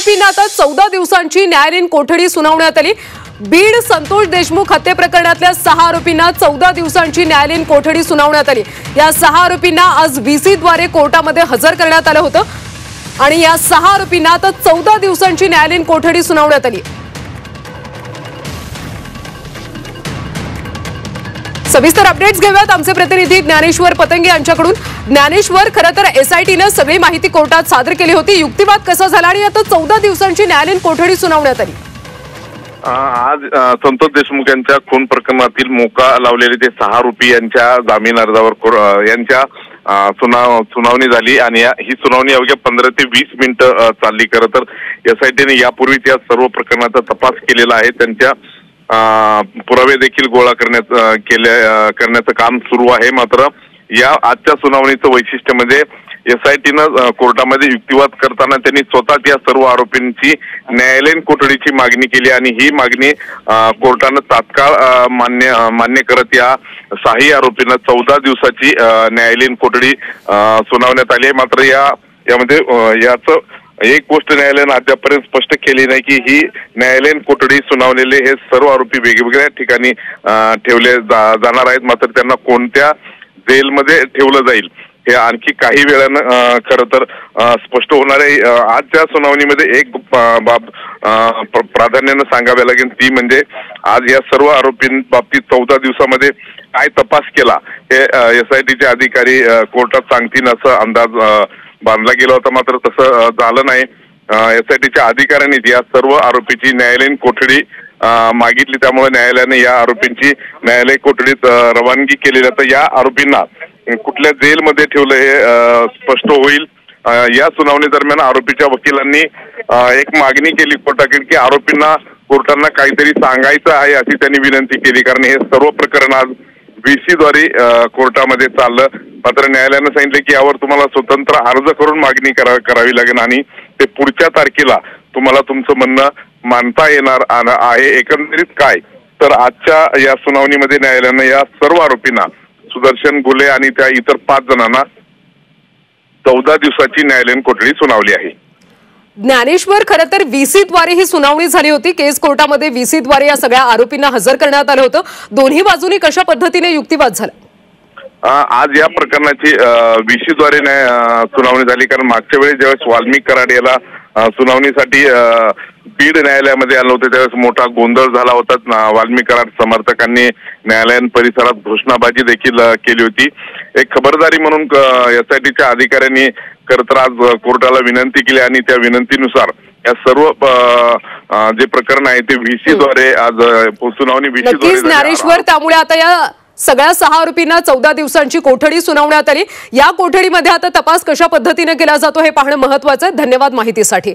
आरोपींना आता 14 दिवसांची न्यायालयीन कोठडी सुनावण्यात आली। बीड संतोष देशमुख हत्ये प्रकरणातल्या 6 आरोपींना 14 दिवसांची न्यायालयीन कोठडी सुनावण्यात आली। या 6 आरोपींना आज व्हीसी द्वारे कोर्टामध्ये हजर करण्यात आलं होतं आणि या 6 आरोपींना आता 14 दिवसांची न्यायालयीन कोठडी सुनावण्यात आली। सविस्तर अपडेट्स घेऊयात आमचे प्रतिनिधी ज्ञानेश्वर पतंगे यांच्याकडून। ज्ञानेश्वर, खरं तर एसआयटीने सगळी माहिती कोर्टात सादर केली होती, युक्तिवाद कसा झाला आणि आता 14 दिवसांची न्यायालयीन कोठडी सुनावण्यात आली। आज संतोष देशमुख यांच्या खून प्रकरणातील मोका लावलेले ते 6 आरोपी यांच्या जामीन अर्जावर यांच्या सुनावणी झाली आणि ही सुनावणी अवघ्या 15 ते 20 मिनिटं चालली। खरं तर एसआयटीने यापूर्वीच या सर्व प्रकरणाचा तपास केलेला आहे, त्यांच्या पुरावे देखील गोळा करण्याचं काम सुरू आहे। मात्र या आजच्या सुनावणीचं वैशिष्ट्य म्हणजे एसआयटीनं कोर्टामध्ये युक्तिवाद करताना त्यांनी स्वतःच या सर्व आरोपींची न्यायालयीन कोठडीची मागणी केली आणि ही मागणी कोर्टानं तात्काळ मान्य करत या 6 आरोपींना 14 दिवसाची न्यायालयीन कोठडी सुनावण्यात आली आहे। मात्र यामध्ये याचं एक गोष्ट न्यायालयानं अद्यापर्यंत स्पष्ट केली नाही की ही न्यायालयीन कोठडी सुनावलेले हे सर्व आरोपी वेगवेगळ्या ठिकाणी ठेवले जाणार आहेत, मात्र त्यांना कोणत्या जेलमध्ये ठेवलं जाईल हे आणखी काही वेळानं खरं तर स्पष्ट होणार आहे। आजच्या सुनावणीमध्ये एक बाब प्राधान्यानं सांगावी लागेल, ती म्हणजे आज या सर्व आरोपींबाबतीत 14 दिवसामध्ये काय तपास केला हे एसआयटीचे अधिकारी कोर्टात सांगतील असा अंदाज बांधला गेला होता, मात्र तसं झालं नाही। एसआयटीच्या अधिकाऱ्यांनी या सर्व आरोपीची न्यायालयीन कोठडी मागितली, त्यामुळे न्यायालयाने या आरोपींची न्यायालय कोठडीत रवानगी केली। तर या आरोपींना कुठल्या जेलमध्ये ठेवलं हे स्पष्ट होईल। या सुनावणी दरम्यान आरोपीच्या वकिलांनी एक मागणी केली कोर्टाकडे की आरोपींना कोर्टांना काहीतरी सांगायचं आहे अशी त्यांनी विनंती केली, कारण हे सर्व प्रकरण आज व्हीसी द्वारे कोर्टामध्ये चाललं। मात्र न्यायालयानं सांगितलं की यावर तुम्हाला स्वतंत्र अर्ज करून मागणी करावी लागेल आणि ते पुढच्या तारखेला तुम्हाला तुमचं म्हणणं मानता येणार आहे। एकंदरीत काय तर आजच्या या सुनावणीमध्ये न्यायालयानं या सर्व आरोपींना सुदर्शन गुले आणि त्या इतर 5 जणांना 14 दिवसाची न्यायालयीन कोठडी सुनावली आहे। ज्ञानेश्वर, खरं तर व्हीसी द्वारे ही सुनावणी झाली होती, केस कोर्टामध्ये व्हीसी द्वारे या सगळ्या आरोपींना हजर करण्यात आलं होतं। दोन्ही बाजूंनी कशा पद्धतीने युक्तिवाद झाला? आज या प्रकरणाची व्हीसी द्वारे सुनावणी झाली, कारण मागच्या वेळी ज्यावेळेस वाल्मिक कराड याला सुनावणीसाठी बीड न्यायालयामध्ये आलं होतं त्यावेळेस मोठा गोंधळ झाला होता। वाल्मिक कराड समर्थकांनी न्यायालयीन परिसरात घोषणाबाजी देखील केली होती। एक खबरदारी म्हणून एसआयटीच्या अधिकाऱ्यांनी खरं तर आज कोर्टाला विनंती केली आणि त्या विनंतीनुसार या सर्व जे प्रकरण आहे ते व्हीसी द्वारे आज सुनावणी व्हीसी द्वारे। ज्ञानेश्वर, त्यामुळे आता या सगळ्या 6 आरोपींना 14 दिवसांची कोठडी सुनावण्यात आली। या कोठडीमध्ये आता तपास कशा पद्धतीने केला जातो हे पाहणं महत्त्वाचं आहे। धन्यवाद माहितीसाठी।